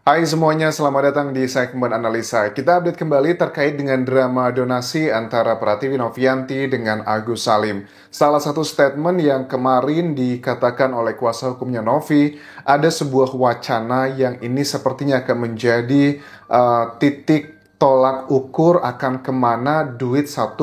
Hai semuanya, selamat datang di segmen analisa. Kita update kembali terkait dengan drama donasi antara Pratiwi Novianti dengan Agus Salim. Salah satu statement yang kemarin dikatakan oleh kuasa hukumnya Novi, ada sebuah wacana yang ini sepertinya akan menjadi titik tolak ukur akan kemana duit 1,5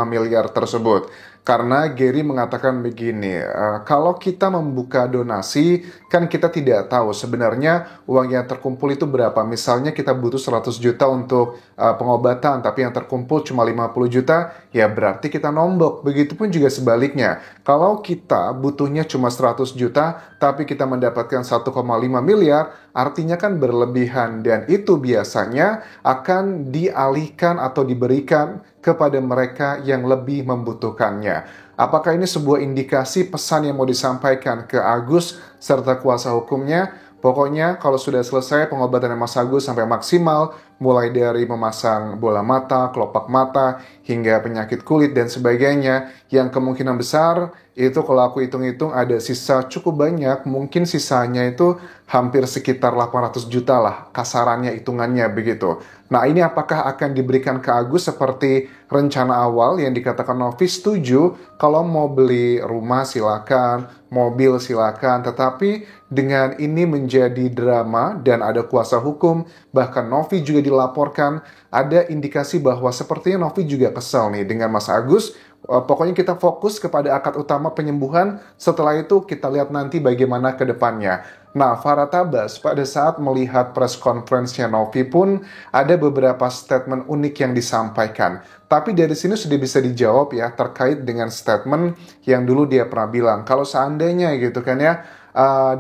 miliar tersebut. Karena Gary mengatakan begini, kalau kita membuka donasi, kan kita tidak tahu sebenarnya uang yang terkumpul itu berapa. Misalnya kita butuh 100 juta untuk pengobatan, tapi yang terkumpul cuma 50 juta, ya berarti kita nombok. Begitupun juga sebaliknya. Kalau kita butuhnya cuma 100 juta, tapi kita mendapatkan 1,5 miliar, artinya kan berlebihan. Dan itu biasanya akan dialihkan atau diberikan kepada mereka yang lebih membutuhkannya. Apakah ini sebuah indikasi pesan yang mau disampaikan ke Agus serta kuasa hukumnya? Pokoknya kalau sudah selesai pengobatan Mas Agus sampai maksimal, mulai dari memasang bola mata, kelopak mata, hingga penyakit kulit dan sebagainya, yang kemungkinan besar itu kalau aku hitung-hitung ada sisa cukup banyak, mungkin sisanya itu hampir sekitar 800 juta lah, kasarannya hitungannya begitu. Nah ini apakah akan diberikan ke Agus seperti rencana awal yang dikatakan Novi setuju, kalau mau beli rumah silakan, mobil silakan, tetapi dengan ini menjadi drama dan ada kuasa hukum, bahkan Novi juga dilaporkan, ada indikasi bahwa sepertinya Novi juga kesal nih dengan Mas Agus. Pokoknya kita fokus kepada akad utama penyembuhan, setelah itu kita lihat nanti bagaimana ke depannya. Nah, Farah Tabas pada saat melihat press conference-nya Novi pun ada beberapa statement unik yang disampaikan. Tapi dari sini sudah bisa dijawab ya terkait dengan statement yang dulu dia pernah bilang. Kalau seandainya gitu kan ya,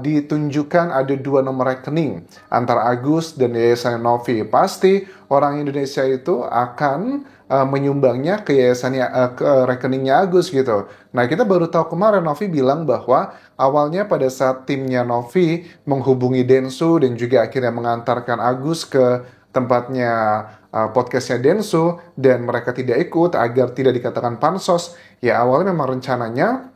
ditunjukkan ada 2 nomor rekening antara Agus dan Yayasan Novi, pasti orang Indonesia itu akan menyumbangnya ke yayasannya, ke rekeningnya Agus gitu. Nah kita baru tahu kemarin Novi bilang bahwa awalnya pada saat timnya Novi menghubungi Densu dan juga akhirnya mengantarkan Agus ke tempatnya podcastnya Densu dan mereka tidak ikut agar tidak dikatakan pansos. Ya awalnya memang rencananya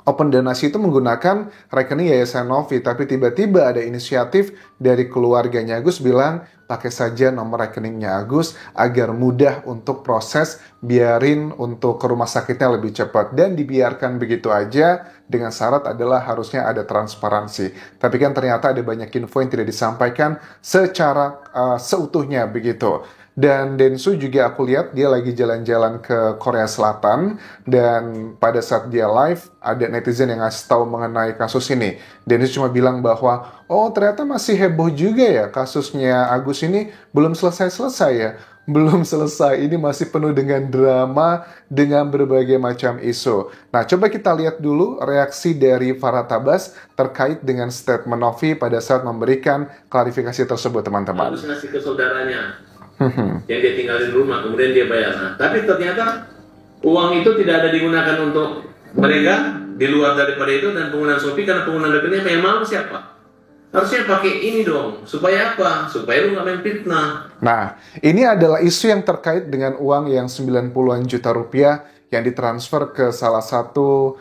open donasi itu menggunakan rekening Yayasan Novi, tapi tiba-tiba ada inisiatif dari keluarganya Agus bilang, pakai saja nomor rekeningnya Agus agar mudah untuk proses, biarin untuk ke rumah sakitnya lebih cepat. Dan dibiarkan begitu aja dengan syarat adalah harusnya ada transparansi. Tapi kan ternyata ada banyak info yang tidak disampaikan secara seutuhnya begitu. Dan Densu juga aku lihat dia lagi jalan-jalan ke Korea Selatan dan pada saat dia live ada netizen yang ngasih tahu mengenai kasus ini. Densu cuma bilang bahwa oh ternyata masih heboh juga ya kasusnya Agus ini belum selesai-selesai ya. Belum selesai, ini masih penuh dengan drama, dengan berbagai macam isu. Nah, coba kita lihat dulu reaksi dari Farah Tabas terkait dengan statement Novi pada saat memberikan klarifikasi tersebut, teman-teman. Agus ngasih ke saudaranya yang dia tinggalin rumah, kemudian dia bayar. Nah, tapi ternyata uang itu tidak ada digunakan untuk mereka di luar daripada itu dan penggunaan Shopee, karena penggunaan rekeningnya memang siapa? Harusnya pakai ini dong, supaya apa? Supaya lu nggak main fitnah. Nah, ini adalah isu yang terkait dengan uang yang 90-an juta rupiah yang ditransfer ke salah satu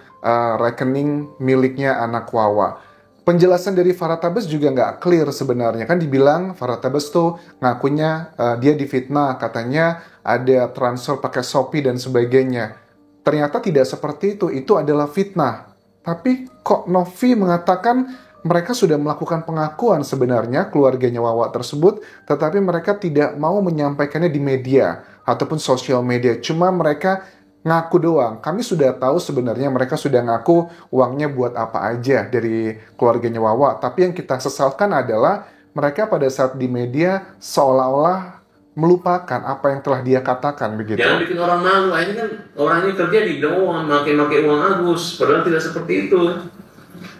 rekening miliknya anak Wawa. Penjelasan dari Farah Tabas juga nggak clear sebenarnya. Kan dibilang Farah Tabas tuh ngakunya dia difitnah, katanya ada transfer pakai Shopee dan sebagainya. Ternyata tidak seperti itu adalah fitnah. Tapi kok Novi mengatakan mereka sudah melakukan pengakuan sebenarnya keluarganya Wawa tersebut, tetapi mereka tidak mau menyampaikannya di media ataupun sosial media. Cuma mereka ngaku doang. Kami sudah tahu sebenarnya mereka sudah ngaku uangnya buat apa aja dari keluarganya Wawa. Tapi yang kita sesalkan adalah mereka pada saat di media seolah-olah melupakan apa yang telah dia katakan begitu. Jangan bikin orang malu. Akhirnya kan orangnya kerja di doang, pakai uang Agus. Padahal tidak seperti itu.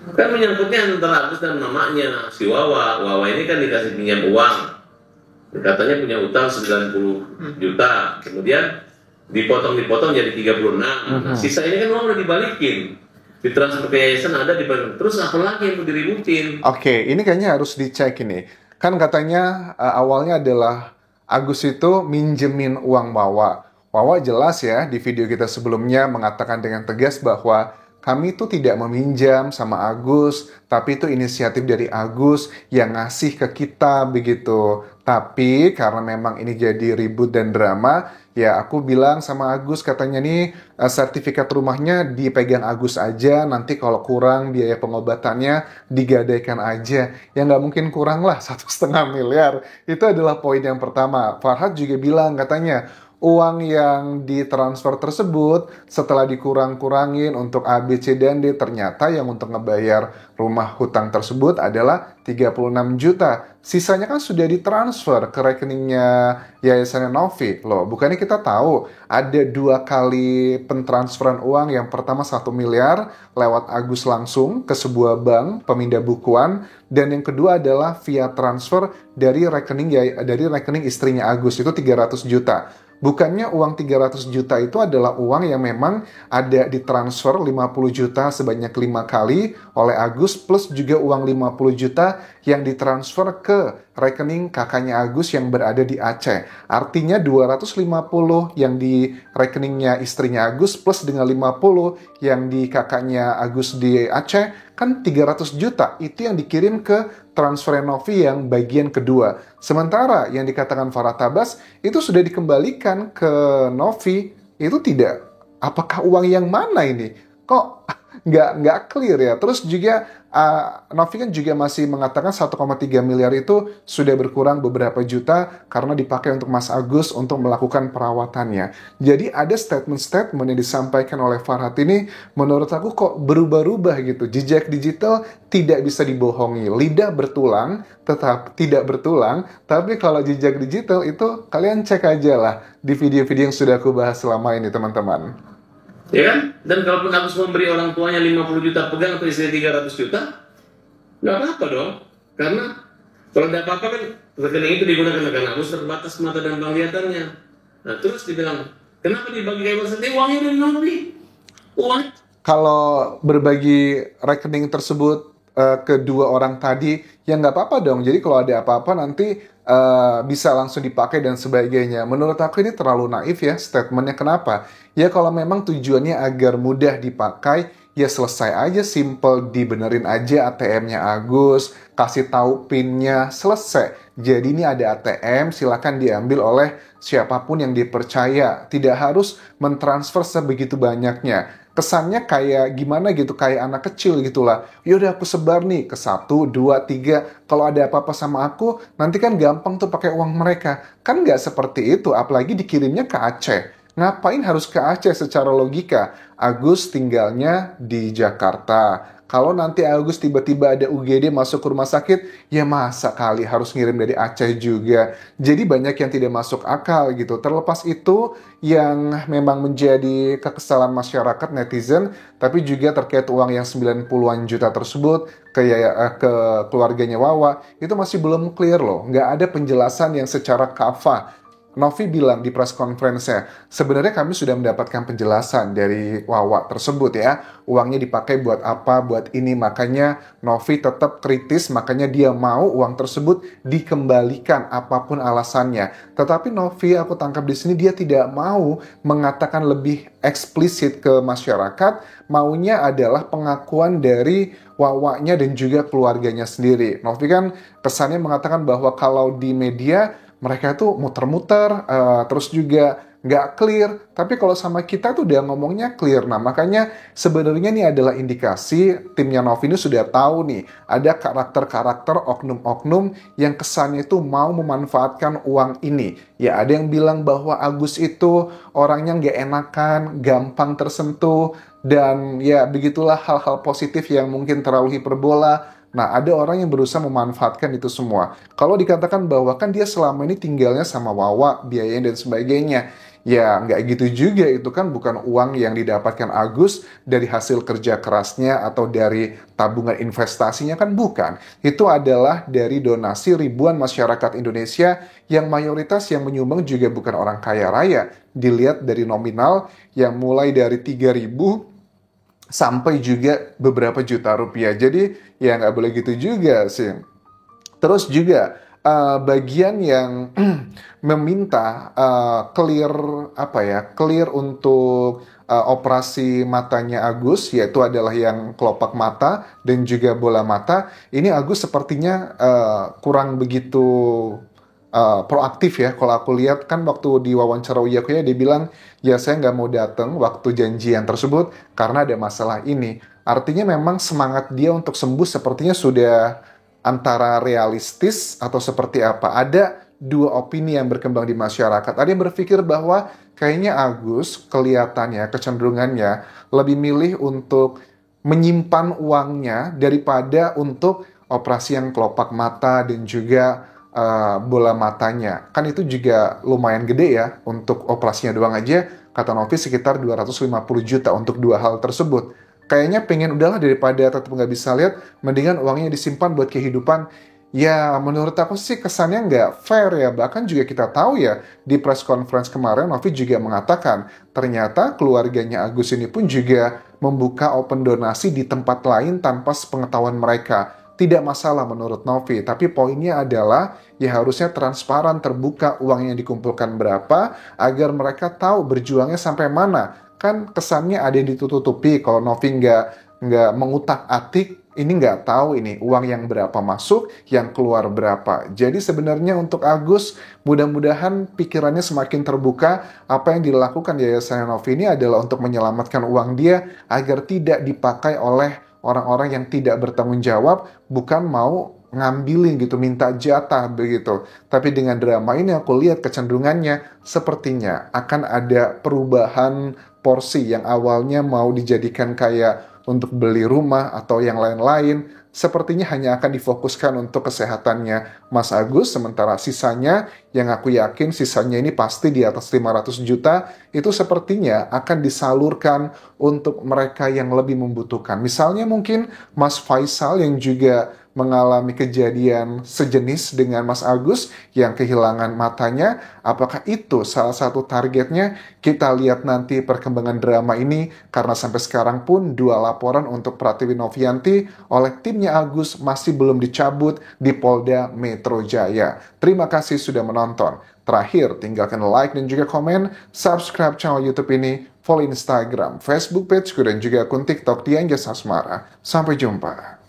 Kan menyangkutnya antara Agus dan mamanya si Wawa. Wawa ini kan dikasih pinjam uang. Katanya punya utang 90 juta. Kemudian dipotong jadi 36. Nah, sisa ini kan uang udah dibalikin. Ditransfer ke yayasan ada dibalikin. Terus apa lagi yang mau diributin? Oke, ini kayaknya harus dicek ini. Kan katanya awalnya adalah Agus itu minjemin uang Wawa. Wawa jelas ya di video kita sebelumnya mengatakan dengan tegas bahwa kami tuh tidak meminjam sama Agus, tapi itu inisiatif dari Agus yang ngasih ke kita begitu. Tapi karena memang ini jadi ribut dan drama, ya aku bilang sama Agus katanya nih sertifikat rumahnya dipegang Agus aja, nanti kalau kurang biaya pengobatannya digadaikan aja. Ya nggak mungkin kurang lah 1,5 miliar. Itu adalah poin yang pertama. Farhad juga bilang katanya, uang yang ditransfer tersebut setelah dikurang-kurangin untuk A, B, C, dan D, ternyata yang untuk ngebayar rumah hutang tersebut adalah 36 juta. Sisanya kan sudah ditransfer ke rekeningnya Yayasan Novi. Loh, bukannya kita tahu ada 2 kali pentransferan uang. Yang pertama 1 miliar lewat Agus langsung ke sebuah bank pemindah bukuan, dan yang kedua adalah via transfer dari rekening istrinya Agus, itu 300 juta. Bukannya uang 300 juta itu adalah uang yang memang ada ditransfer 50 juta sebanyak 5 kali oleh Agus, plus juga uang 50 juta yang ditransfer ke rekening kakaknya Agus yang berada di Aceh. Artinya 250 yang di rekeningnya istrinya Agus plus dengan 50 yang di kakaknya Agus di Aceh, kan 300 juta. Itu yang dikirim ke transfer Novi yang bagian kedua. Sementara yang dikatakan Farhad Tabas itu sudah dikembalikan ke Novi. Itu tidak. Apakah uang yang mana ini? Kok nggak clear ya. Terus juga Novi kan juga masih mengatakan 1,3 miliar itu sudah berkurang beberapa juta karena dipakai untuk Mas Agus untuk melakukan perawatannya. Jadi ada statement-statement yang disampaikan oleh Farhad ini menurut aku kok berubah-ubah gitu. Jejak digital tidak bisa dibohongi. Lidah bertulang tetap tidak bertulang, tapi kalau jejak digital itu kalian cek aja lah di video-video yang sudah aku bahas selama ini, teman-teman. Ya kan? Dan kalaupun Agus memberi orang tuanya 50 juta pegang atau istri 300 juta, nggak apa-apa dong. Karena kalau tidak apa-apa kan rekening itu digunakan karena Agus terbatas mata dan penglihatannya. Nah terus dibilang, kenapa dibagi kayak maksudnya uangnya dari Novi? Uang. Kalau berbagi rekening tersebut kedua orang tadi, ya nggak apa-apa dong. Jadi kalau ada apa-apa nanti bisa langsung dipakai dan sebagainya. Menurut aku ini terlalu naif ya statementnya. Kenapa? Ya kalau memang tujuannya agar mudah dipakai, ya selesai aja, simple, dibenerin aja ATM-nya Agus, kasih tahu PIN-nya, selesai. Jadi ini ada ATM, silakan diambil oleh siapapun yang dipercaya. Tidak harus mentransfer sebegitu banyaknya. Kesannya kayak gimana gitu, kayak anak kecil gitulah. Yaudah aku sebar nih ke 1, 2, 3. Kalau ada apa-apa sama aku, nanti kan gampang tuh pakai uang mereka. Kan nggak seperti itu, apalagi dikirimnya ke Aceh. Ngapain harus ke Aceh secara logika? Agus tinggalnya di Jakarta. Kalau nanti Agus tiba-tiba ada UGD masuk ke rumah sakit, ya masa kali harus ngirim dari Aceh juga. Jadi banyak yang tidak masuk akal gitu. Terlepas itu yang memang menjadi kekesalan masyarakat netizen, tapi juga terkait uang yang 90-an juta tersebut ke keluarganya Wawa, itu masih belum clear loh. Nggak ada penjelasan yang secara kafah. Novi bilang di press conference-nya, sebenarnya kami sudah mendapatkan penjelasan dari Wawa tersebut ya. Uangnya dipakai buat apa, buat ini. Makanya Novi tetap kritis, makanya dia mau uang tersebut dikembalikan apapun alasannya. Tetapi Novi, aku tangkap di sini, dia tidak mau mengatakan lebih eksplisit ke masyarakat. Maunya adalah pengakuan dari Wawanya dan juga keluarganya sendiri. Novi kan kesannya mengatakan bahwa kalau di media mereka tuh muter-muter, terus juga nggak clear. Tapi kalau sama kita tuh udah ngomongnya clear. Nah, makanya sebenarnya ini adalah indikasi timnya Novi ini sudah tahu nih, ada karakter-karakter oknum-oknum yang kesannya itu mau memanfaatkan uang ini. Ya, ada yang bilang bahwa Agus itu orangnya nggak enakan, gampang tersentuh, dan ya begitulah hal-hal positif yang mungkin terlalu hiperbola. Nah, ada orang yang berusaha memanfaatkan itu semua. Kalau dikatakan bahwa kan dia selama ini tinggalnya sama Wawa, biayanya dan sebagainya. Ya, nggak gitu juga. Itu kan bukan uang yang didapatkan Agus dari hasil kerja kerasnya atau dari tabungan investasinya, kan bukan. Itu adalah dari donasi ribuan masyarakat Indonesia yang mayoritas yang menyumbang juga bukan orang kaya raya. Dilihat dari nominal yang mulai dari 3.000 sampai juga beberapa juta rupiah. Jadi ya nggak boleh gitu juga sih. Terus juga bagian yang meminta clear untuk operasi matanya Agus, yaitu adalah yang kelopak mata dan juga bola mata. Ini Agus sepertinya kurang begitu proaktif ya. Kalau aku lihat kan waktu di wawancara Uya Kuya dia bilang, ya saya nggak mau datang waktu janjian tersebut karena ada masalah ini. Artinya memang semangat dia untuk sembuh sepertinya sudah antara realistis atau seperti apa. Ada dua opini yang berkembang di masyarakat. Ada yang berpikir bahwa kayaknya Agus kelihatannya, kecenderungannya lebih milih untuk menyimpan uangnya daripada untuk operasi yang kelopak mata dan juga bola matanya. Kan itu juga lumayan gede ya untuk operasinya doang aja. Kata Novi sekitar 250 juta untuk dua hal tersebut. Kayaknya pengen udahlah daripada tetap nggak bisa lihat, mendingan uangnya disimpan buat kehidupan. Ya, menurut aku sih kesannya nggak fair ya. Bahkan juga kita tahu ya, di press conference kemarin Novi juga mengatakan, ternyata keluarganya Agus ini pun juga membuka open donasi di tempat lain tanpa sepengetahuan mereka. Tidak masalah menurut Novi, tapi poinnya adalah ya harusnya transparan, terbuka uang yang dikumpulkan berapa, agar mereka tahu berjuangnya sampai mana. Kan kesannya ada yang ditutupi kalau Novi nggak mengutak-atik, ini nggak tahu ini uang yang berapa masuk, yang keluar berapa. Jadi sebenarnya untuk Agus, mudah-mudahan pikirannya semakin terbuka. Apa yang dilakukan Yayasan Novi ini adalah untuk menyelamatkan uang dia agar tidak dipakai oleh orang-orang yang tidak bertanggung jawab, bukan mau ngambilin gitu, minta jatah begitu. Tapi dengan drama ini aku lihat kecenderungannya sepertinya akan ada perubahan porsi yang awalnya mau dijadikan kayak untuk beli rumah atau yang lain-lain, sepertinya hanya akan difokuskan untuk kesehatannya Mas Agus, sementara sisanya yang aku yakin sisanya ini pasti di atas 500 juta, itu sepertinya akan disalurkan untuk mereka yang lebih membutuhkan. Misalnya mungkin Mas Faisal yang juga mengalami kejadian sejenis dengan Mas Agus yang kehilangan matanya. Apakah itu salah satu targetnya? Kita lihat nanti perkembangan drama ini, karena sampai sekarang pun 2 laporan untuk Pratiwi Novianti oleh timnya Agus masih belum dicabut di Polda Metro Jaya. Terima kasih sudah menonton. Terakhir, tinggalkan like dan juga komen, subscribe channel YouTube ini, follow Instagram, Facebook page, dan juga akun TikTok Dian Jas Asmara. Sampai jumpa.